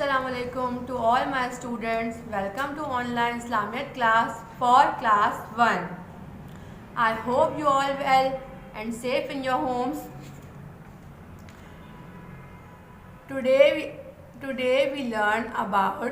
Assalamu alaikum to all my students. Welcome to online Islamic class for class 1. I hope you all well and safe in your homes. Today we learn about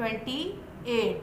28.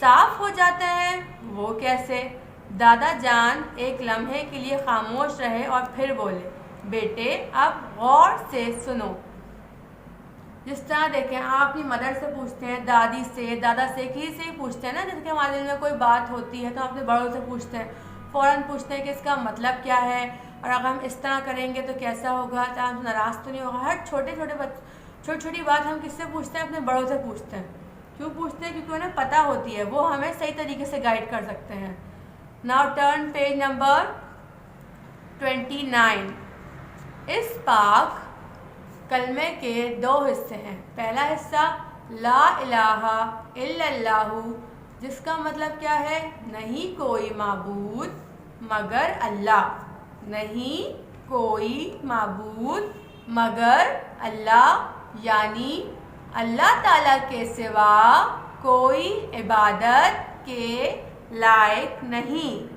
صاف ہو جاتے ہیں۔ وہ کیسے؟ دادا جان ایک لمحے کے لیے خاموش رہے اور پھر بولے، بیٹے اب غور سے سنو۔ جس طرح دیکھیں آپ اپنی مدر سے پوچھتے ہیں، دادی سے، دادا سے، کسی سے ہی پوچھتے ہیں نا، جیسے کہ ہمارے دل میں کوئی بات ہوتی ہے تو ہم اپنے بڑوں سے پوچھتے ہیں، فوراً پوچھتے ہیں کہ اس کا مطلب کیا ہے، اور اگر ہم اس طرح کریں گے تو کیسا ہوگا، تو ہم ناراض تو نہیں ہوگا۔ ہر چھوٹی چھوٹی بات ہم کس سے پوچھتے ہیں؟ اپنے بڑوں سے پوچھتے ہیں۔ کیوں پوچھتے ہیں؟ کیونکہ انہیں پتہ ہوتی ہے، وہ ہمیں صحیح طریقے سے گائیڈ کر سکتے ہیں۔ Now turn page number 29۔ اس پاک کلمے کے 2 حصے ہیں۔ پہلا حصہ لا الہ الا اللہ، جس کا مطلب کیا ہے؟ نہیں کوئی معبود مگر اللہ، نہیں کوئی معبود مگر اللہ، یعنی اللہ تعالیٰ کے سوا کوئی عبادت کے لائق نہیں۔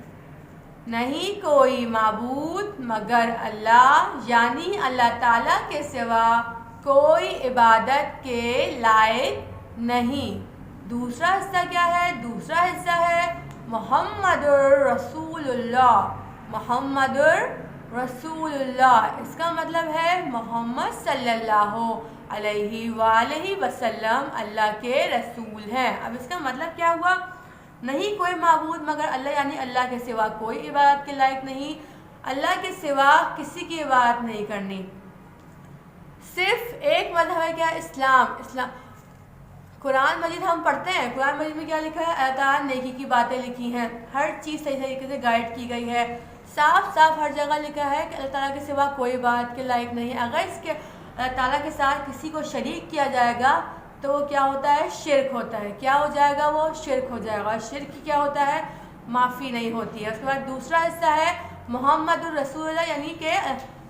نہیں کوئی معبود مگر اللہ، یعنی اللہ تعالیٰ کے سوا کوئی عبادت کے لائق نہیں۔ دوسرا حصہ کیا ہے؟ دوسرا حصہ ہے محمد رسول اللہ۔ محمد رسول اللہ، اس کا مطلب ہے محمد صلی اللہ علیہ وآلہ وسلم اللہ کے رسول ہیں۔ اب اس کا مطلب کیا ہوا؟ نہیں کوئی معبود مگر اللہ، یعنی اللہ کے سوا کوئی عبادت کے لائق نہیں، اللہ کے سوا کسی کی عبادت نہیں کرنی۔ صرف ایک مذہب ہے، کیا؟ اسلام۔ قرآن مجید ہم پڑھتے ہیں، قرآن مجید میں کیا لکھا ہے؟ اللہ تعالیٰ نے نیکی کی باتیں لکھی ہیں، ہر چیز صحیح طریقے سے گائیڈ کی گئی ہے، صاف صاف ہر جگہ لکھا ہے کہ اللہ تعالیٰ کے سوا کوئی عبادت کے لائق نہیں۔ اگر اس کے اللہ تعالیٰ کے ساتھ کسی کو شریک کیا جائے گا تو وہ کیا ہوتا ہے؟ شرک ہوتا ہے۔ کیا ہو جائے گا؟ وہ شرک ہو جائے گا۔ شرک کی کیا ہوتا ہے؟ معافی نہیں ہوتی ہے۔ اس کے بعد دوسرا حصہ ہے محمد الرسول اللہ، یعنی کہ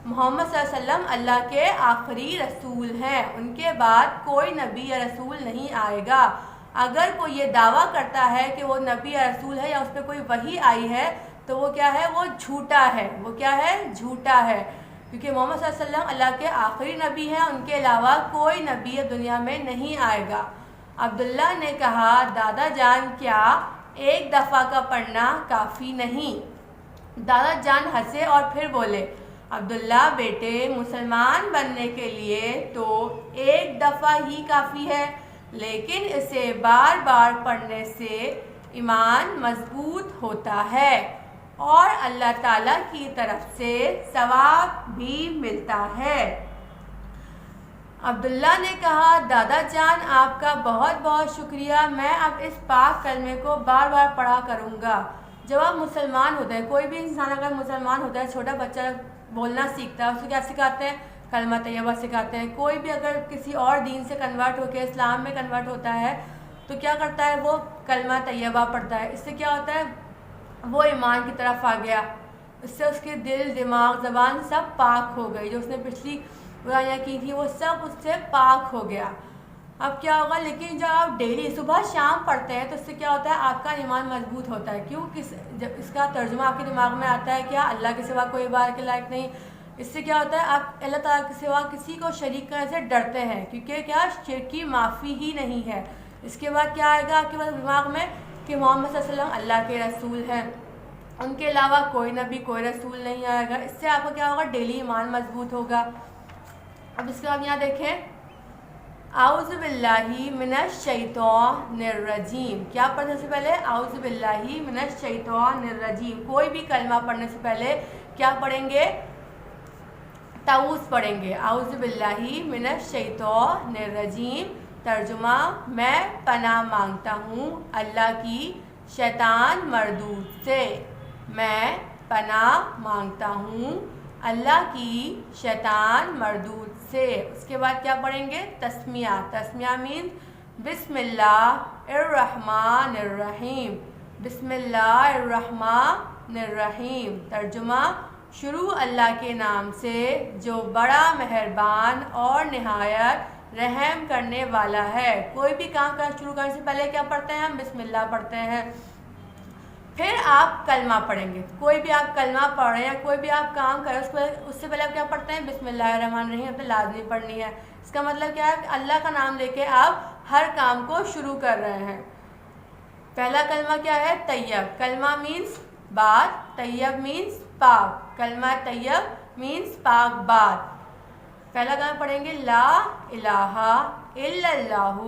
محمد صلی اللہ علیہ وسلم اللہ کے آخری رسول ہیں، ان کے بعد کوئی نبی یا رسول نہیں آئے گا۔ اگر کوئی یہ دعویٰ کرتا ہے کہ وہ نبی یا رسول ہے یا اس پہ کوئی وحی آئی ہے تو وہ کیا ہے؟ وہ جھوٹا ہے۔ وہ کیا ہے؟ جھوٹا ہے، کیونکہ محمد صلی اللہ علیہ وسلم اللہ کے آخری نبی ہیں، ان کے علاوہ کوئی نبی دنیا میں نہیں آئے گا۔ عبداللہ نے کہا، دادا جان کیا ایک دفعہ کا پڑھنا کافی نہیں؟ دادا جان ہنسے اور پھر بولے، عبداللہ بیٹے مسلمان بننے کے لیے تو ایک دفعہ ہی کافی ہے، لیکن اسے بار بار پڑھنے سے ایمان مضبوط ہوتا ہے اور اللہ تعالیٰ کی طرف سے ثواب بھی ملتا ہے۔ عبداللہ نے کہا، دادا جان آپ کا بہت بہت شکریہ، میں اب اس پاک کلمے کو بار بار پڑھا کروں گا۔ جب آپ مسلمان ہوتے ہیں، کوئی بھی انسان اگر مسلمان ہوتا ہے، چھوٹا بچہ بولنا سیکھتا ہے، اسے کیا سکھاتے ہیں؟ کلمہ طیبہ سکھاتے ہیں۔ کوئی بھی اگر کسی اور دین سے کنورٹ ہو کے اسلام میں کنورٹ ہوتا ہے تو کیا کرتا ہے؟ وہ کلمہ طیبہ پڑھتا ہے۔ اس سے کیا ہوتا ہے؟ وہ ایمان کی طرف آ گیا، اس سے اس کے دل، دماغ، زبان سب پاک ہو گئی، جو اس نے پچھلی برائیاں کی تھی وہ سب اس سے پاک ہو گیا۔ اب کیا ہوگا؟ لیکن جب آپ ڈیلی صبح شام پڑھتے ہیں تو اس سے کیا ہوتا ہے؟ آپ کا ایمان مضبوط ہوتا ہے۔ کیوں؟ جب اس کا ترجمہ آپ کے دماغ میں آتا ہے کیا؟ اللہ کے سوا کوئی عبادت کے لائق نہیں، اس سے کیا ہوتا ہے؟ آپ اللہ تعالیٰ کے سوا کسی کو شریک کرنے سے ڈرتے ہیں، کیونکہ کیا؟ شرک کی معافی ہی نہیں ہے۔ اس کے بعد کیا آئے گا آپ کے دماغ میں؟ کہ محمد صلی اللہ علیہ وسلم اللہ کے رسول ہیں، ان کے علاوہ کوئی نبی کوئی رسول نہیں آئے گا۔ اس سے آپ کا کیا ہوگا؟ ڈیلی ایمان مضبوط ہوگا۔ اب اس کے بعد یہاں دیکھیں، اعوذ باللہ من الشیطان الرجیم، کیا پڑھنے سے پہلے؟ اعوذ باللہ من الشیطان الرجیم۔ کوئی بھی کلمہ پڑھنے سے پہلے کیا پڑھیں گے؟ تعوذ پڑھیں گے۔ اعوذ باللہ من الشیطان الرجیم، ترجمہ میں پناہ مانگتا ہوں اللہ کی شیطان مردود سے۔ میں پناہ مانگتا ہوں اللہ کی شیطان مردود سے۔ اس کے بعد کیا پڑھیں گے؟ تسمیہ۔ تسمیہ مینز بسم اللہ الرحمن الرحیم۔ بسم اللہ الرحمن الرحیم، ترجمہ شروع اللہ کے نام سے جو بڑا مہربان اور نہایت رحم کرنے والا ہے۔ کوئی بھی کام شروع کرنے سے پہلے کیا پڑھتے ہیں؟ ہم بسم اللہ پڑھتے ہیں۔ پھر آپ کلمہ پڑھیں گے۔ کوئی بھی آپ کلمہ پڑھ رہے ہیں یا کوئی بھی آپ کام کریں اس سے پہلے آپ کیا پڑھتے ہیں؟ بسم اللہ الرحمن الرحیم اپنے لازمی پڑھنی ہے۔ اس کا مطلب کیا ہے؟ کہ اللہ کا نام لے کے آپ ہر کام کو شروع کر رہے ہیں۔ پہلا کلمہ کیا ہے؟ طیب. کلمہ مینس بات, طیب مینس پاک. کلمہ طیب مینس پاک بات. پہلا کلمہ پڑھیں گے لا الہ الا اللہ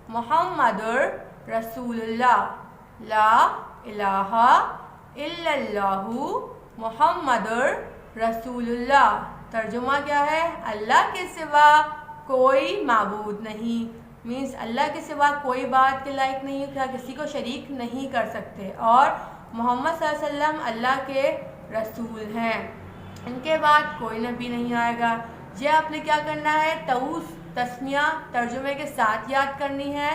محمد رسول اللہ. لا الہ الا اللہ محمد رسول اللہ. ترجمہ کیا ہے؟ اللہ کے سوا کوئی معبود نہیں. مینس اللہ کے سوا کوئی بات کے لائق نہیں, کیا کسی کو شریک نہیں کر سکتے, اور محمد صلی اللہ علیہ وسلم اللہ کے رسول ہیں. ان کے بعد کوئی نبی نہیں آئے گا. یہ آپ نے کیا کرنا ہے؟ طاؤس تسمیہ ترجمے کے ساتھ یاد کرنی ہے,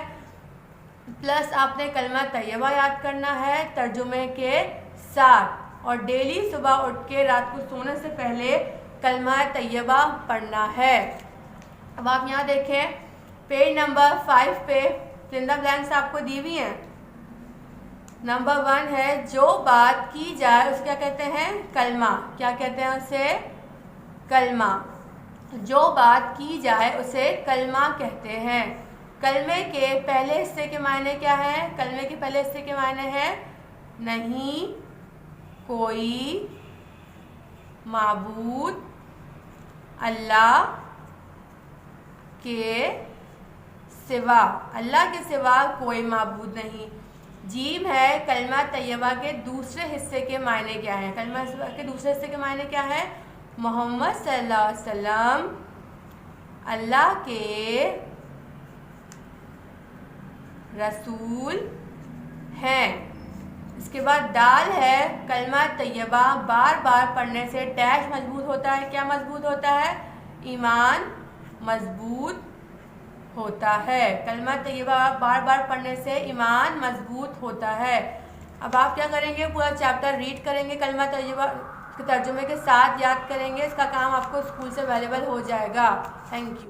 پلس آپ نے کلمہ طیبہ یاد کرنا ہے ترجمے کے ساتھ, اور ڈیلی صبح اٹھ کے رات کو سونے سے پہلے کلمہ طیبہ پڑھنا ہے. اب آپ یہاں دیکھیں پیج نمبر 5 پہ زندہ بلینکس آپ کو دی ہوئی ہیں. نمبر 1 ہے جو بات کی جائے اسے کیا کہتے ہیں؟ کلمہ. کیا کہتے ہیں اسے؟ کلمہ. جو بات کی جائے اسے کلمہ کہتے ہیں. کلمے کے پہلے حصے کے معنی کیا ہیں؟ کلمے کے پہلے حصے کے معنی ہیں نہیں کوئی معبود اللہ کے سوا. اللہ کے سوا کوئی معبود نہیں. جیم ہے کلمہ طیبہ کے دوسرے حصے کے معنی کیا ہیں؟ کلمہ کے دوسرے حصے کے معنی کیا ہیں؟ محمد صلی اللہ علیہ وسلم اللہ کے رسول ہیں. اس کے بعد دال ہے کلمہ طیبہ بار بار پڑھنے سے ڈیش مضبوط ہوتا ہے. کیا مضبوط ہوتا ہے؟ ایمان مضبوط ہوتا ہے. کلمہ طیبہ بار بار پڑھنے سے ایمان مضبوط ہوتا ہے. اب آپ کیا کریں گے؟ پورا چیپٹر ریڈ کریں گے, کلمہ طیبہ کے ترجمے کے ساتھ یاد کریں گے. اس کا کام آپ کو اسکول سے اویلیبل ہو جائے گا. Thank you.